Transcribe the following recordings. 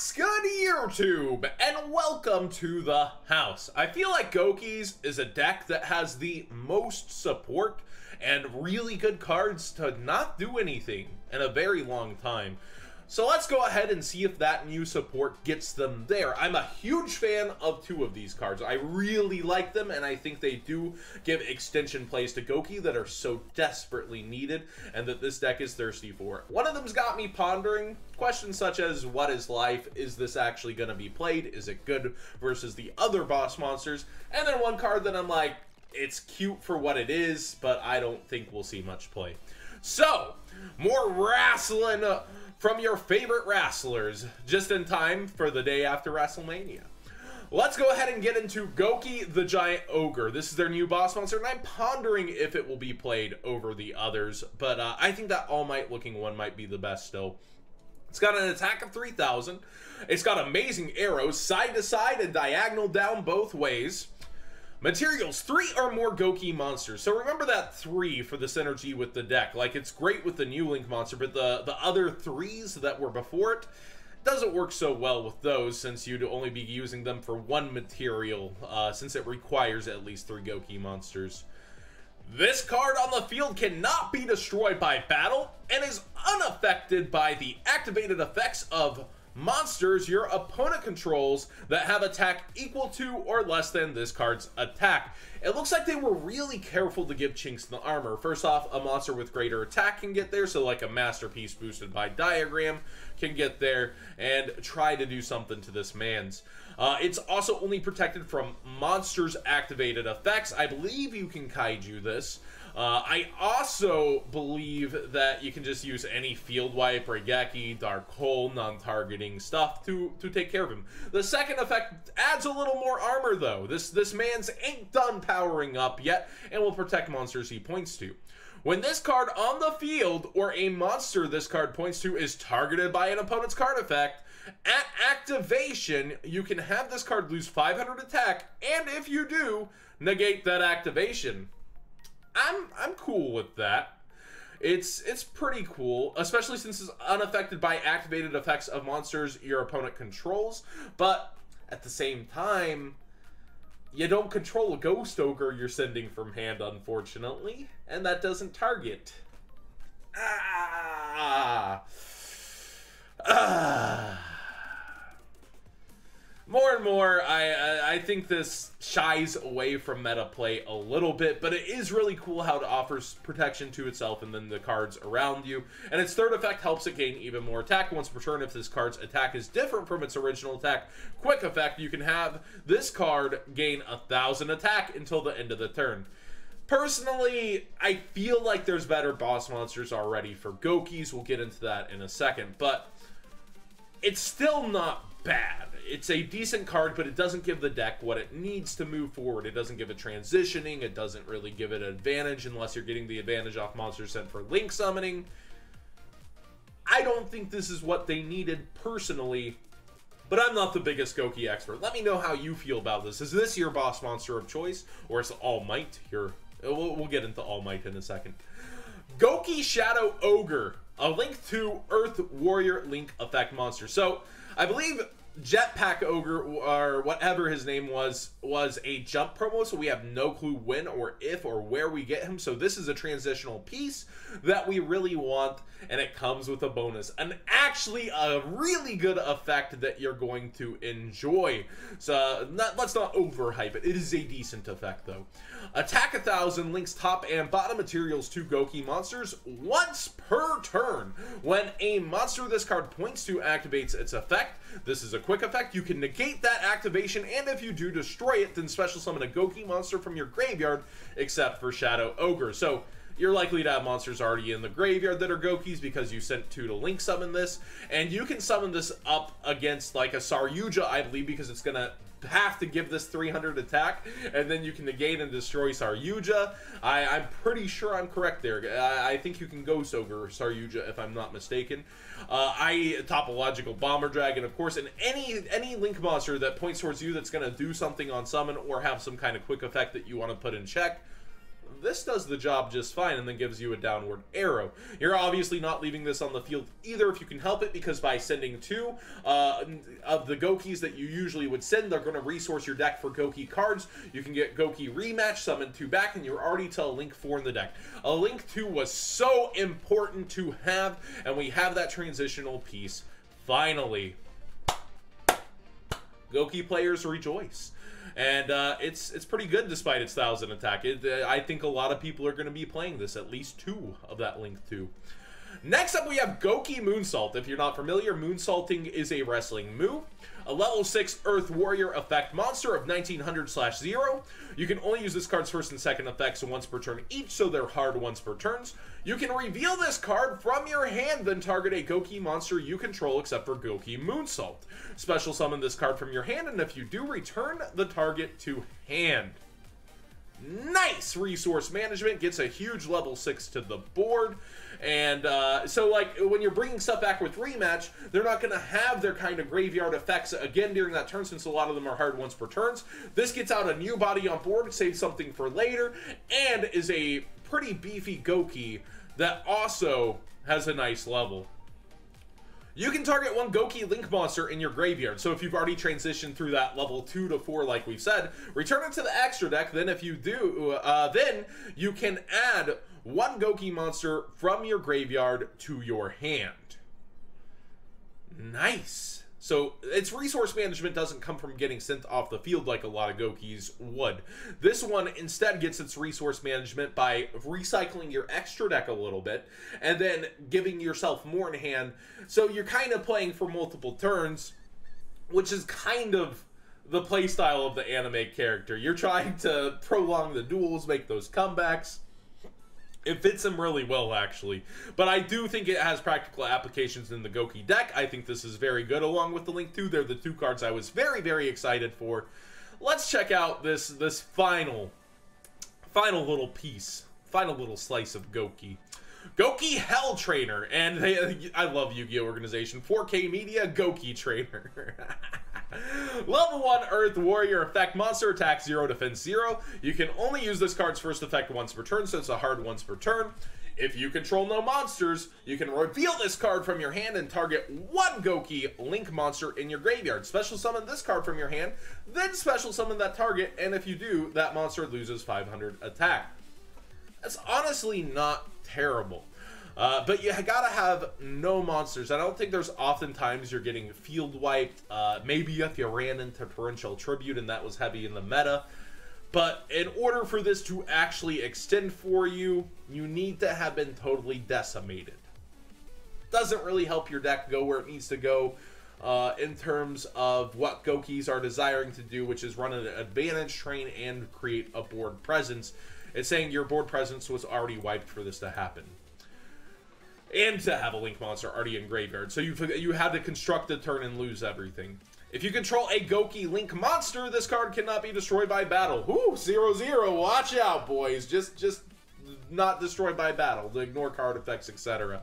What's good, YouTube? And welcome to the house. I feel like Goukis is a deck that has the most support and really good cards to not do anything in a very long time. So let's go ahead and see if that new support gets them there. I'm a huge fan of two of these cards. I really like them, and I think they do give extension plays to Goukis that are so desperately needed and that this deck is thirsty for. One of them's got me pondering questions such as, what is life? Is this actually going to be played? Is it good versus the other boss monsters? And then one card that I'm like, it's cute for what it is, but I don't think we'll see much play. So, more wrestling from your favorite wrestlers, just in time for the day after WrestleMania. Let's go ahead and get into Goukis the Giant Ogre. This is their new boss monster, and I'm pondering if it will be played over the others, but I think that All Might looking one might be the best still. It's got an attack of 3,000. It's got amazing arrows, side to side and diagonal down both ways. Materials, 3 or more Goukis monsters. So remember that 3 for the synergy with the deck. Like, it's great with the new Link monster, but the other 3s that were before it doesn't work so well with those, since you'd only be using them for 1 material, since it requires at least 3 Goukis monsters. This card on the field cannot be destroyed by battle and is unaffected by the activated effects of monsters your opponent controls that have attack equal to or less than this card's attack. It looks like they were really careful to give chinks in the armor. First off, a monster with greater attack can get there, so like a masterpiece boosted by diagram can get there and try to do something to this man's. It's also only protected from monsters activated effects. I believe you can kaiju this. I also believe that you can just use any Field Wipe, Regeki, Dark Hole, non-targeting stuff to take care of him. The second effect adds a little more armor though. This man's ain't done powering up yet and will protect monsters he points to. When this card on the field or a monster this card points to is targeted by an opponent's card effect, at activation, you can have this card lose 500 attack, and if you do, negate that activation. I'm cool with that. It's pretty cool, especially since it's unaffected by activated effects of monsters your opponent controls, but at the same time, you don't control a Ghost Ogre you're sending from hand, unfortunately, and that doesn't target. More and more, I think this shies away from meta play a little bit, but it is really cool how it offers protection to itself and then the cards around you. And its third effect helps it gain even more attack once per turn. If this card's attack is different from its original attack, quick effect, you can have this card gain 1,000 attack until the end of the turn. Personally, I feel like there's better boss monsters already for Goukis. We'll get into that in a second, but it's still not bad. It's a decent card, but it doesn't give the deck what it needs to move forward. It doesn't give it transitioning. It doesn't really give it an advantage unless you're getting the advantage off monsters sent for Link summoning. I don't think this is what they needed personally, but I'm not the biggest Goukis expert. Let me know how you feel about this. Is this your boss monster of choice, or is it All Might here? We'll get into All Might in a second. Goukis Shadow Ogre, a Link to Earth Warrior Link effect monster. So, I believe Jetpack Ogre, or whatever his name was a jump promo, so we have no clue when or if or where we get him. So this is a transitional piece that we really want, and it comes with a bonus. And actually a really good effect that you're going to enjoy. So let's not overhype it. It is a decent effect though. Attack 1,000, links top and bottom materials to Goukis monsters once per turn. When a monster this card points to activates its effect, this is a quick effect. You can negate that activation, and if you do destroy it, then special summon a Goukis monster from your graveyard, except for Shadow Ogre. So you're likely to have monsters already in the graveyard that are Goukis because you sent 2 to Link summon this, and you can summon this up against like a Saryuja, I believe, because it's gonna have to give this 300 attack, and then you can negate and destroy Saryuja. I'm pretty sure I'm correct there. I think you can Ghost Ogre Saryuja if I'm not mistaken. Topological Bomber Dragon, of course, and any Link monster that points towards you that's going to do something on summon or have some kind of quick effect that you want to put in check, this does the job just fine and then gives you a downward arrow. You're obviously not leaving this on the field either if you can help it, because by sending 2 of the Goukis that you usually would send, they're going to resource your deck for Gouki cards. You can get Gouki rematch, summon 2 back, and you're already to a Link 4 in the deck. A Link 2 was so important to have, and we have that transitional piece finally. Gouki players rejoice. And it's pretty good despite its 1000 attack. I think a lot of people are going to be playing this, at least 2 of that Link 2. Next up, we have Gouki Moonsault. If you're not familiar, Moonsaulting is a wrestling move. A level 6 Earth Warrior effect monster of 1900/0. You can only use this card's first and second effects once per turn each, so they're hard once per turns. You can reveal this card from your hand, then target a Gouki monster you control except for Gouki Moonsault. Special summon this card from your hand, and if you do, return the target to hand. Nice resource management, gets a huge level 6 to the board. And so, like, when you're bringing stuff back with rematch, they're not going to have their kind of graveyard effects again during that turn, since a lot of them are hard once per turns. This gets out a new body on board, saves something for later, and is a pretty beefy Gouki that also has a nice level. You can target 1 Gouki Link monster in your graveyard. So if you've already transitioned through that level 2 to 4, like we've said, return it to the extra deck. Then if you do, then you can add 1 Gouki monster from your graveyard to your hand. Nice. So its resource management doesn't come from getting sent off the field like a lot of Goukis would. This one instead gets its resource management by recycling your extra deck a little bit and then giving yourself more in hand. So you're kind of playing for multiple turns, which is kind of the playstyle of the anime character. You're trying to prolong the duels, make those comebacks. It fits him really well, actually. But I do think it has practical applications in the Gouki deck. I think this is very good along with the Link 2. They're the 2 cards I was very, very excited for. Let's check out this final little piece. Final little slice of Gouki. Gouki Hell Trainer. And I love Yu-Gi-Oh! Organization. 4K Media, Gouki Trainer. Level 1 Earth Warrior effect monster, attack 0, defense 0. You can only use this card's first effect once per turn, so it's a hard once per turn. If you control no monsters, you can reveal this card from your hand and target 1 Gouki Link monster in your graveyard. Special summon this card from your hand, then special summon that target, and if you do, that monster loses 500 attack. That's honestly not terrible. But you gotta have no monsters. I don't think there's oftentimes you're getting field wiped. Maybe if you ran into Torrential Tribute and that was heavy in the meta. But in order for this to actually extend for you, you need to have been totally decimated. Doesn't really help your deck go where it needs to go in terms of what Goukis are desiring to do, which is run an advantage train and create a board presence. It's saying your board presence was already wiped for this to happen. And to have a Link monster already in graveyard. So you had to construct the turn and lose everything. If you control a Gouki Link monster, this card cannot be destroyed by battle. Whoo, 0/0. Watch out, boys. Just not destroyed by battle. Ignore card effects, etc.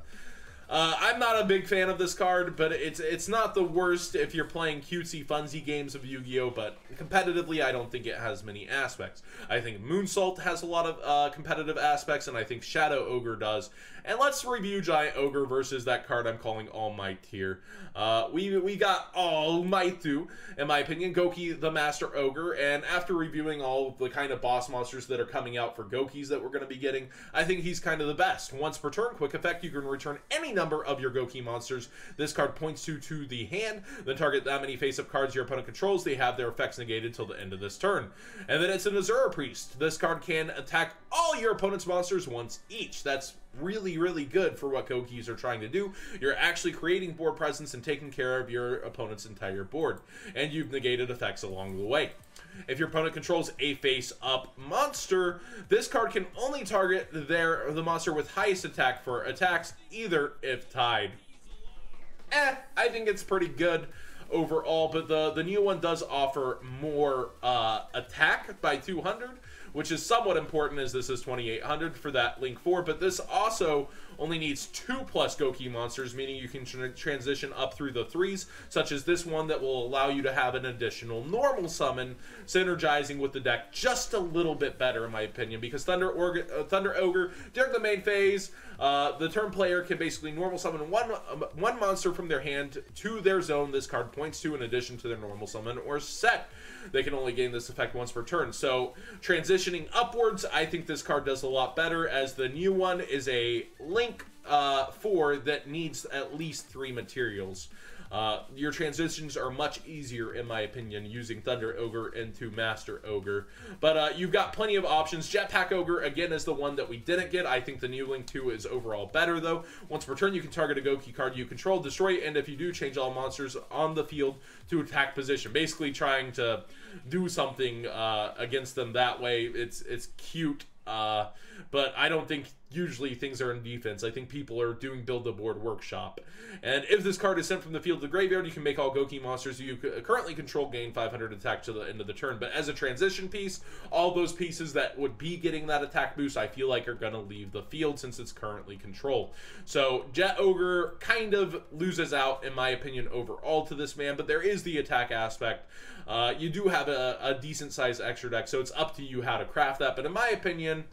I'm not a big fan of this card, but it's not the worst if you're playing cutesy funsy games of Yu-Gi-Oh! But competitively, I don't think it has many aspects. I think Moonsault has a lot of competitive aspects, and I think Shadow Ogre does. And let's review Giant Ogre versus that card I'm calling All Might here. We got All Might too, in my opinion, Gouki the Master Ogre, and after reviewing all the kind of boss monsters that are coming out for Goukis that we're going to be getting, I think he's kind of the best. Once per turn, quick effect, you can return any number of your Gouki monsters this card points to the hand, then target that many face-up cards your opponent controls. They have their effects negated till the end of this turn. And then it's an Azura Priest. This card can attack all your opponent's monsters once each. That's really, really good for what Goukis are trying to do. You're actually creating board presence and taking care of your opponent's entire board. And you've negated effects along the way. If your opponent controls a face-up monster, this card can only target the monster with highest attack for attacks, either if tied. I think it's pretty good overall, but the new one does offer more attack by 200, which is somewhat important as this is 2800 for that Link 4, but this also only needs 2+ Goukis monsters, meaning you can transition up through the 3s, such as this one that will allow you to have an additional normal summon, synergizing with the deck just a little bit better, in my opinion, because Thunder Ogre, during the main phase, the turn player can basically normal summon one monster from their hand to their zone this card points to, in addition to their normal summon or set. They can only gain this effect once per turn. So transitioning upwards, I think this card does a lot better, as the new one is a Link 4 that needs at least 3 materials. Your transitions are much easier, in my opinion, using Thunder Ogre into Master Ogre. But you've got plenty of options. Jetpack Ogre, again, is the one that we didn't get. I think the new Link 2 is overall better, though. Once per turn, you can target a Goukis card you control, destroy it, and if you do, change all monsters on the field to attack position. Basically trying to do something against them that way. It's cute. But I don't think usually things are in defense. I think people are doing build-a-board workshop. And if this card is sent from the field to the graveyard, you can make all Goukis monsters you currently control gain 500 attack to the end of the turn. But as a transition piece, all those pieces that would be getting that attack boost, I feel like are going to leave the field since it's currently control. So Jet Ogre kind of loses out, in my opinion, overall to this man. But there is the attack aspect. You do have a decent-sized extra deck, so it's up to you how to craft that. But in my opinion,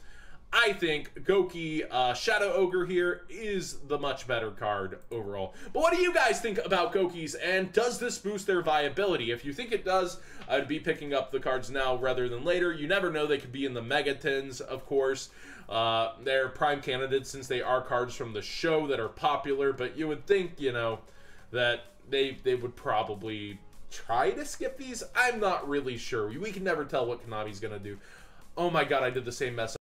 I think Goukis Shadow Ogre here is the much better card overall. But what do you guys think about Goukis, and does this boost their viability? If you think it does, I'd be picking up the cards now rather than later. You never know, they could be in the Mega Tins, of course. They're prime candidates since they are cards from the show that are popular, but you would think, you know, that they would probably try to skip these. I'm not really sure. We can never tell what Konami's going to do. Oh my god, I did the same mess